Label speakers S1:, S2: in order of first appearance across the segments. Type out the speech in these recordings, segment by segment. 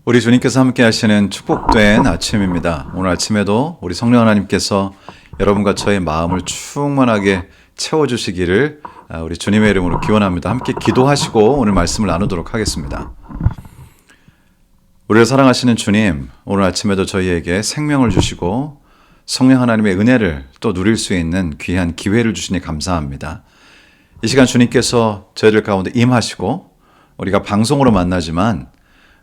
S1: 우리 주님께서 함께 하시는 축복된 아침입니다. 오늘 아침에도 우리 성령 하나님께서 여러분과 저의 마음을 충만하게 채워주시기를 우리 주님의 이름으로 기원합니다. 함께 기도하시고 오늘 말씀을 나누도록 하겠습니다. 우리를 사랑하시는 주님, 오늘 아침에도 저희에게 생명을 주시고 성령 하나님의 은혜를 또 누릴 수 있는 귀한 기회를 주시니 감사합니다. 이 시간 주님께서 저희들 가운데 임하시고 우리가 방송으로 만나지만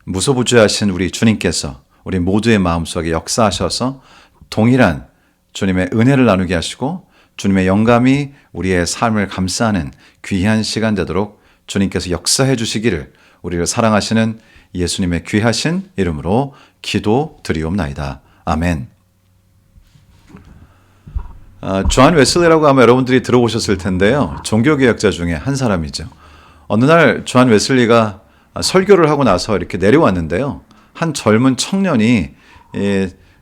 S1: 무소부지하신 우리 주님께서 우리 모두의 마음속에 역사하셔서 동일한 주님의 은혜를 나누게 하시고 주님의 영감이 우리의 삶을 감싸는 귀한 시간 되도록 주님께서 역사해 주시기를 우리를 사랑하시는 예수님의 귀하신 이름으로 기도드리옵나이다. 아멘. 존 웨슬리라고 아마 여러분들이 들어보셨을 텐데요. 종교개혁자 중에 한 사람이죠. 어느 날 존 웨슬리가 설교를 하고 나서 이렇게 내려왔는데요. 한 젊은 청년이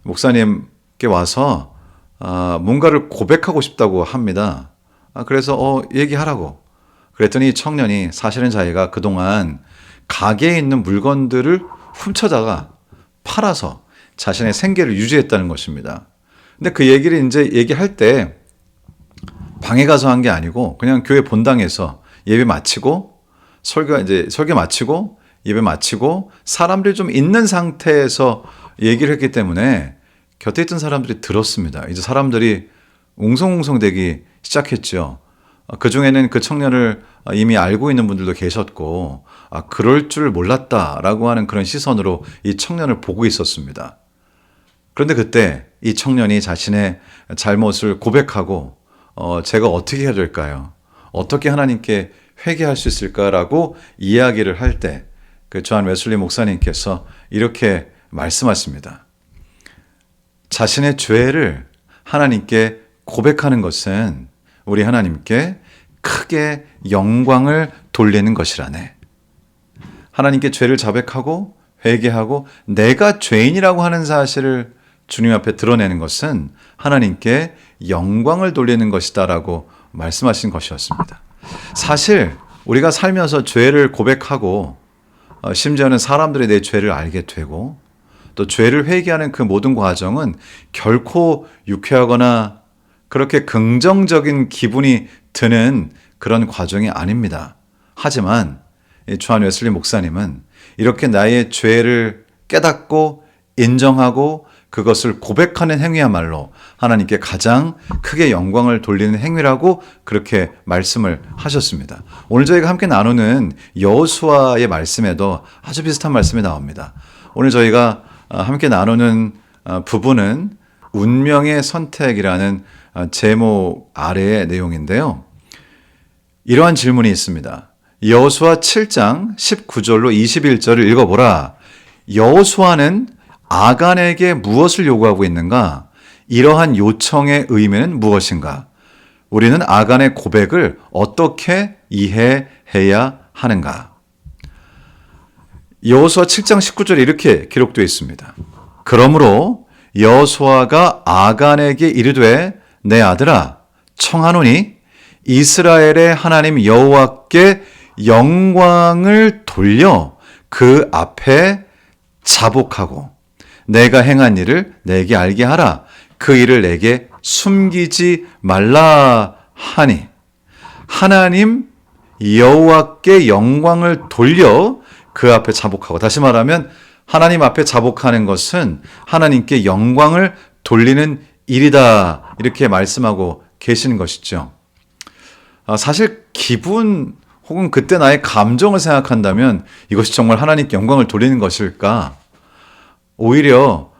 S1: 목사님께 와서 뭔가를 고백하고 싶다고 합니다. 그래서 얘기하라고. 그랬더니 이 청년이 사실은 자기가 그동안 가게에 있는 물건들을 훔쳐다가 팔아서 자신의 생계를 유지했다는 것입니다. 근데 그 얘기를 이제 얘기할 때 방에 가서 한 게 아니고 그냥 교회 본당에서 예배 마치고 설교 마치고 예배 마치고 사람들이 좀 있는 상태에서 얘기를 했기 때문에 곁에 있던 사람들이 들었습니다. 이제 사람들이 웅성웅성대기 시작했죠. 그 중에는 그 청년을 이미 알고 있는 분들도 계셨고 그럴 줄 몰랐다라고 하는 그런 시선으로 이 청년을 보고 있었습니다. 그런데 그때 이 청년이 자신의 잘못을 고백하고 제가 어떻게 해야 될까요? 어떻게 하나님께 회개할 수 있을까라고 이야기를 할 때 그 존 웨슬리 목사님께서 이렇게 말씀하십니다. 자신의 죄를 하나님께 고백하는 것은 우리 하나님께 크게 영광을 돌리는 것이라네. 하나님께 죄를 자백하고 회개하고 내가 죄인이라고 하는 사실을 주님 앞에 드러내는 것은 하나님께 영광을 돌리는 것이다라고 말씀하신 것이었습니다. 사실 우리가 살면서 죄를 고백하고 심지어는 사람들이 내 죄를 알게 되고 또 죄를 회개하는 그 모든 과정은 결코 유쾌하거나 그렇게 긍정적인 기분이 드는 그런 과정이 아닙니다. 하지만 존 웨슬리 목사님은 이렇게 나의 죄를 깨닫고 인정하고 그것을 고백하는 행위야말로 하나님께 가장 크게 영광을 돌리는 행위라고 그렇게 말씀을 하셨습니다. 오늘 저희가 함께 나누는 여호수아의 말씀에도 아주 비슷한 말씀이 나옵니다. 오늘 저희가 함께 나누는 부분은 운명의 선택이라는 제목 아래의 내용인데요. 이러한 질문이 있습니다. 여호수아 7장 19절로 21절을 읽어보라. 여호수아는 아간에게 무엇을 요구하고 있는가? 이러한 요청의 의미는 무엇인가? 우리는 아간의 고백을 어떻게 이해해야 하는가? 여호수아 7장 19절에 이렇게 기록되어 있습니다. 그러므로 여호수아가 아간에게 이르되 내 아들아 청하노니 이스라엘의 하나님 여호와께 영광을 돌려 그 앞에 자복하고 내가 행한 일을 내게 알게 하라. 그 일을 내게 숨기지 말라 하니 하나님 여호와께 영광을 돌려 그 앞에 자복하고 다시 말하면 하나님 앞에 자복하는 것은 하나님께 영광을 돌리는 일이다. 이렇게 말씀하고 계시는 것이죠. 사실 기분 혹은 그때 나의 감정을 생각한다면 이것이 정말 하나님께 영광을 돌리는 것일까? 오히려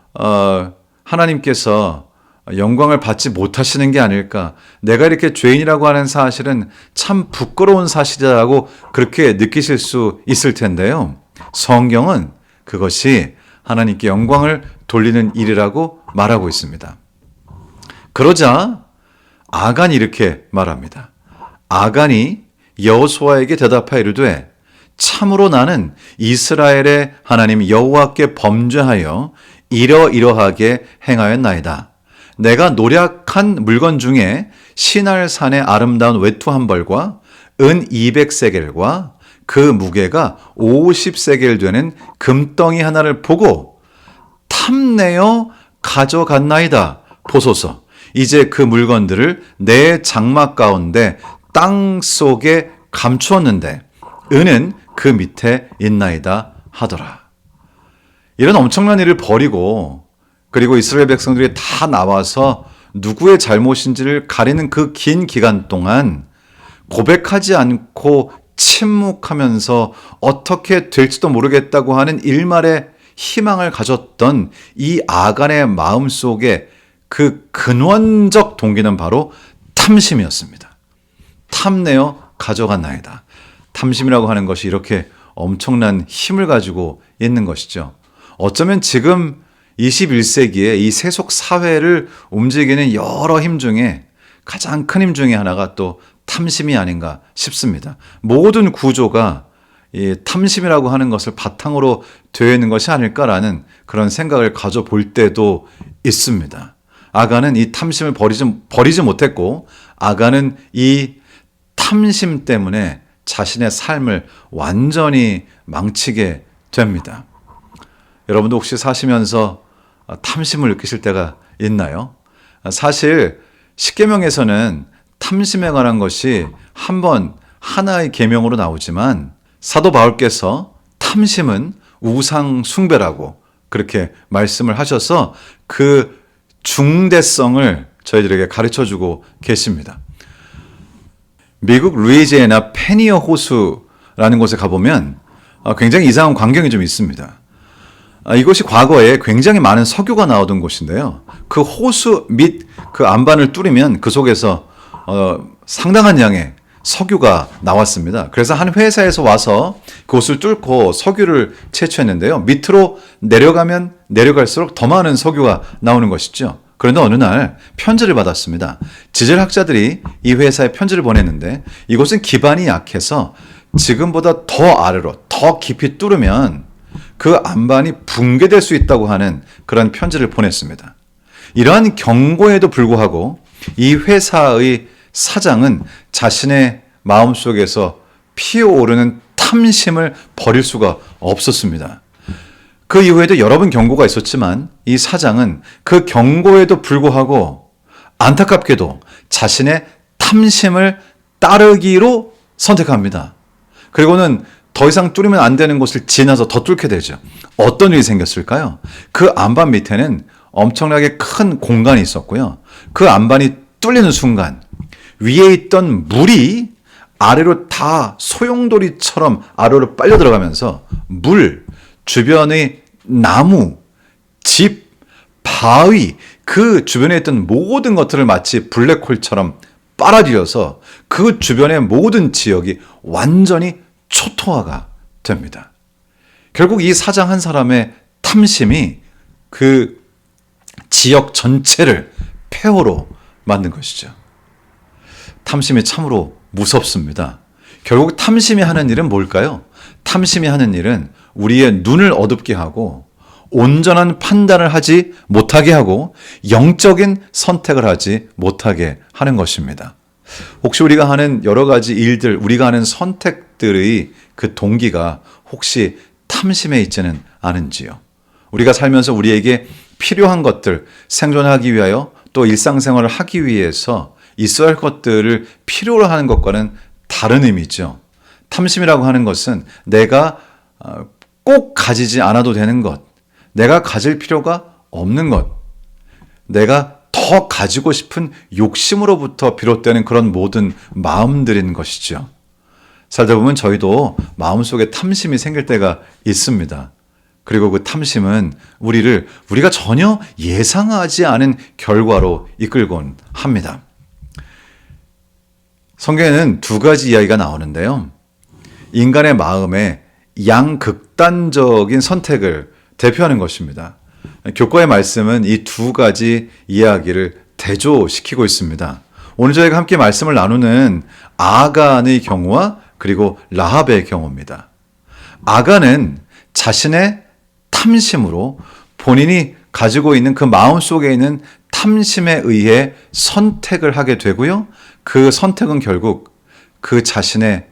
S1: 하나님께서 영광을 받지 못하시는 게 아닐까. 내가 이렇게 죄인이라고 하는 사실은 참 부끄러운 사실이라고 그렇게 느끼실 수 있을 텐데요. 성경은 그것이 하나님께 영광을 돌리는 일이라고 말하고 있습니다. 그러자 아간이 이렇게 말합니다. 아간이 여호수아에게 대답하여 이르되 참으로 나는 이스라엘의 하나님 여호와께 범죄하여 이러이러하게 행하였나이다. 내가 노략한 물건 중에 시날산의 아름다운 외투 한 벌과 은 200세겔과 그 무게가 50세겔 되는 금덩이 하나를 보고 탐내어 가져갔나이다. 보소서. 이제 그 물건들을 내 장막 가운데 땅 속에 감추었는데 은은 그 밑에 있나이다 하더라. 이런 엄청난 일을 벌이고 그리고 이스라엘 백성들이 다 나와서 누구의 잘못인지를 가리는 그 긴 기간 동안 고백하지 않고 침묵하면서 어떻게 될지도 모르겠다고 하는 일말의 희망을 가졌던 이 아간의 마음속에 그 근원적 동기는 바로 탐심이었습니다. 탐내어 가져갔나이다. 탐심이라고 하는 것이 이렇게 엄청난 힘을 가지고 있는 것이죠. 어쩌면 지금 21세기에 이 세속 사회를 움직이는 여러 힘 중에 가장 큰 힘 중에 하나가 또 탐심이 아닌가 싶습니다. 모든 구조가 이 탐심이라고 하는 것을 바탕으로 되어 있는 것이 아닐까라는 그런 생각을 가져볼 때도 있습니다. 아간은 이 탐심을 버리지 못했고 아간은 이 탐심 때문에 자신의 삶을 완전히 망치게 됩니다. 여러분도 혹시 사시면서 탐심을 느끼실 때가 있나요? 사실 십계명에서는 탐심에 관한 것이 한번 하나의 계명으로 나오지만 사도 바울께서 탐심은 우상 숭배라고 그렇게 말씀을 하셔서 그 중대성을 저희들에게 가르쳐주고 계십니다. 미국 루이지애나 페니어 호수라는 곳에 가보면 굉장히 이상한 광경이 좀 있습니다. 이곳이 과거에 굉장히 많은 석유가 나오던 곳인데요. 그 호수 및 그 안반을 뚫으면 그 속에서 상당한 양의 석유가 나왔습니다. 그래서 한 회사에서 와서 그곳을 뚫고 석유를 채취했는데요. 밑으로 내려가면 내려갈수록 더 많은 석유가 나오는 것이죠. 그런데 어느 날 편지를 받았습니다. 지질학자들이 이 회사에 편지를 보냈는데 이곳은 기반이 약해서 지금보다 더 아래로 더 깊이 뚫으면 그 안반이 붕괴될 수 있다고 하는 그런 편지를 보냈습니다. 이러한 경고에도 불구하고 이 회사의 사장은 자신의 마음속에서 피어오르는 탐심을 버릴 수가 없었습니다. 그 이후에도 여러 번 경고가 있었지만 이 사장은 그 경고에도 불구하고 안타깝게도 자신의 탐심을 따르기로 선택합니다. 그리고는 더 이상 뚫으면 안 되는 곳을 지나서 더 뚫게 되죠. 어떤 일이 생겼을까요? 그 안반 밑에는 엄청나게 큰 공간이 있었고요. 그 안반이 뚫리는 순간 위에 있던 물이 아래로 다 소용돌이처럼 아래로 빨려 들어가면서 물, 주변의 나무, 집, 바위, 그 주변에 있던 모든 것들을 마치 블랙홀처럼 빨아들여서 그 주변의 모든 지역이 완전히 초토화가 됩니다. 결국 이 사장 한 사람의 탐심이 그 지역 전체를 폐허로 만든 것이죠. 탐심이 참으로 무섭습니다. 결국 탐심이 하는 일은 뭘까요? 탐심이 하는 일은 우리의 눈을 어둡게 하고 온전한 판단을 하지 못하게 하고 영적인 선택을 하지 못하게 하는 것입니다. 혹시 우리가 하는 여러 가지 일들, 우리가 하는 선택들의 그 동기가 혹시 탐심에 있지는 않은지요? 우리가 살면서 우리에게 필요한 것들, 생존하기 위하여 또 일상생활을 하기 위해서 있어야 할 것들을 필요로 하는 것과는 다른 의미죠. 탐심이라고 하는 것은 내가 꼭 가지지 않아도 되는 것, 내가 가질 필요가 없는 것, 내가 더 가지고 싶은 욕심으로부터 비롯되는 그런 모든 마음들인 것이죠. 살다 보면 저희도 마음속에 탐심이 생길 때가 있습니다. 그리고 그 탐심은 우리가 전혀 예상하지 않은 결과로 이끌곤 합니다. 성경에는 두 가지 이야기가 나오는데요. 인간의 마음에 양극단적인 선택을 대표하는 것입니다. 교과의 말씀은 이 두 가지 이야기를 대조시키고 있습니다. 오늘 저희가 함께 말씀을 나누는 아간의 경우와 그리고 라합의 경우입니다. 아간은 자신의 탐심으로 본인이 가지고 있는 그 마음속에 있는 탐심에 의해 선택을 하게 되고요. 그 선택은 결국 그 자신의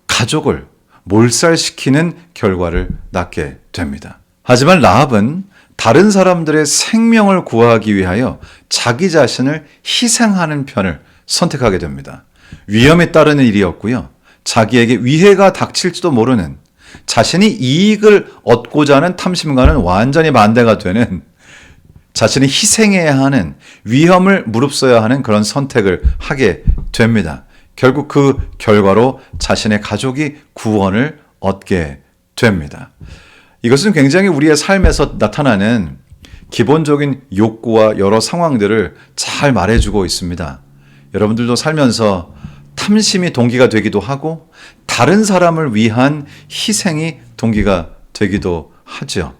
S1: 가족을 몰살시키는 결과를 낳게 됩니다. 하지만 라합은 다른 사람들의 생명을 구하기 위하여 자기 자신을 희생하는 편을 선택하게 됩니다. 위험에 따르는 일이었고요. 자기에게 위해가 닥칠지도 모르는, 자신이 이익을 얻고자 하는 탐심과는 완전히 반대가 되는, 자신이 희생해야 하는, 위험을 무릅써야 하는 그런 선택을 하게 됩니다. 결국 그 결과로 자신의 가족이 구원을 얻게 됩니다. 이것은 굉장히 우리의 삶에서 나타나는 기본적인 욕구와 여러 상황들을 잘 말해주고 있습니다. 여러분들도 살면서 탐심이 동기가 되기도 하고 다른 사람을 위한 희생이 동기가 되기도 하죠.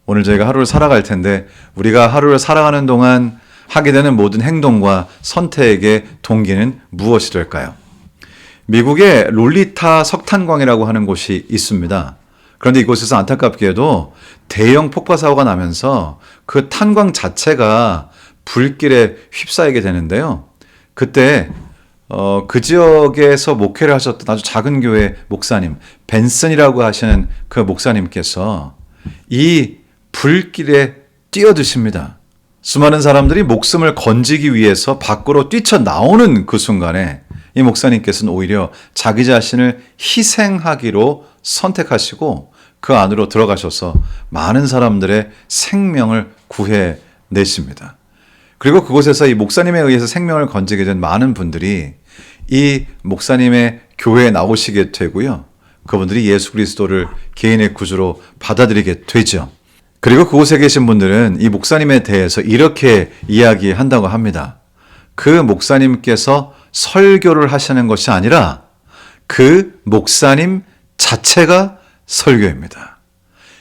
S1: 오늘 저희가 하루를 살아갈 텐데 우리가 하루를 살아가는 동안 하게 되는 모든 행동과 선택의 동기는 무엇이 될까요? 미국의 롤리타 석탄광이라고 하는 곳이 있습니다. 그런데 이곳에서 안타깝게도 대형 폭파 사고가 나면서 그 탄광 자체가 불길에 휩싸이게 되는데요. 그때 그 지역에서 목회를 하셨던 아주 작은 교회 목사님, 벤슨이라고 하시는 그 목사님께서 이 불길에 뛰어드십니다. 수많은 사람들이 목숨을 건지기 위해서 밖으로 뛰쳐나오는 그 순간에 이 목사님께서는 오히려 자기 자신을 희생하기로 선택하시고 그 안으로 들어가셔서 많은 사람들의 생명을 구해내십니다. 그리고 그곳에서 이 목사님에 의해서 생명을 건지게 된 많은 분들이 이 목사님의 교회에 나오시게 되고요. 그분들이 예수 그리스도를 개인의 구주로 받아들이게 되죠. 그리고 그곳에 계신 분들은 이 목사님에 대해서 이렇게 이야기한다고 합니다. 그 목사님께서 설교를 하시는 것이 아니라 그 목사님 자체가 설교입니다.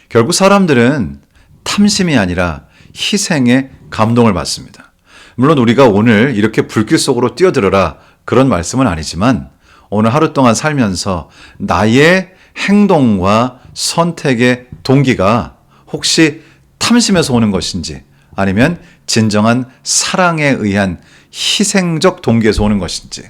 S1: 결국 사람들은 탐심이 아니라 희생에 감동을 받습니다. 물론 우리가 오늘 이렇게 불길 속으로 뛰어들어라 그런 말씀은 아니지만 오늘 하루 동안 살면서 나의 행동과 선택의 동기가 혹시 탐심에서 오는 것인지 아니면 진정한 사랑에 의한 희생적 동기에서 오는 것인지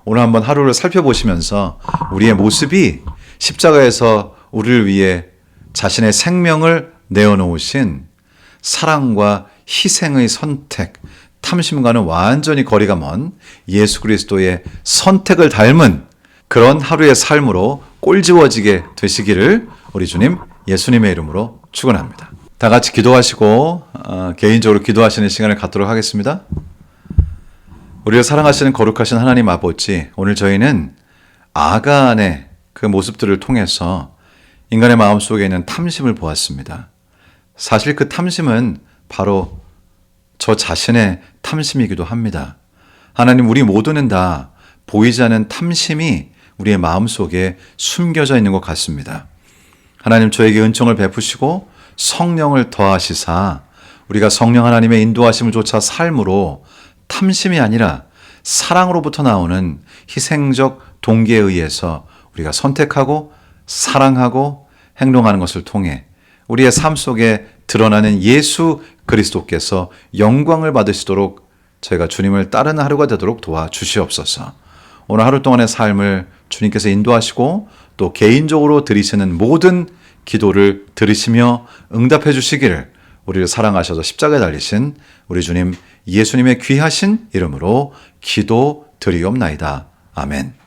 S1: 오늘 한번 하루를 살펴보시면서 우리의 모습이 십자가에서 우리를 위해 자신의 생명을 내어놓으신 사랑과 희생의 선택, 탐심과는 완전히 거리가 먼 예수 그리스도의 선택을 닮은 그런 하루의 삶으로 꼴지워지게 되시기를 우리 주님 예수님의 이름으로 축원합니다. 다 같이 기도하시고 개인적으로 기도하시는 시간을 갖도록 하겠습니다. 우리를 사랑하시는 거룩하신 하나님 아버지, 오늘 저희는 아간의 그 모습들을 통해서 인간의 마음속에 있는 탐심을 보았습니다. 사실 그 탐심은 바로 저 자신의 탐심이기도 합니다. 하나님, 우리 모두는 다 보이지 않는 탐심이 우리의 마음속에 숨겨져 있는 것 같습니다. 하나님, 저에게 은총을 베푸시고 성령을 더하시사 우리가 성령 하나님의 인도하심을 쫓아 삶으로 탐심이 아니라 사랑으로부터 나오는 희생적 동기에 의해서 우리가 선택하고 사랑하고 행동하는 것을 통해 우리의 삶 속에 드러나는 예수 그리스도께서 영광을 받으시도록 저희가 주님을 따르는 하루가 되도록 도와주시옵소서. 오늘 하루 동안의 삶을 주님께서 인도하시고 또 개인적으로 드리시는 모든 기도를 들으시며 응답해 주시기를 우리를 사랑하셔서 십자가에 달리신 우리 주님 예수님의 귀하신 이름으로 기도 드리옵나이다. 아멘.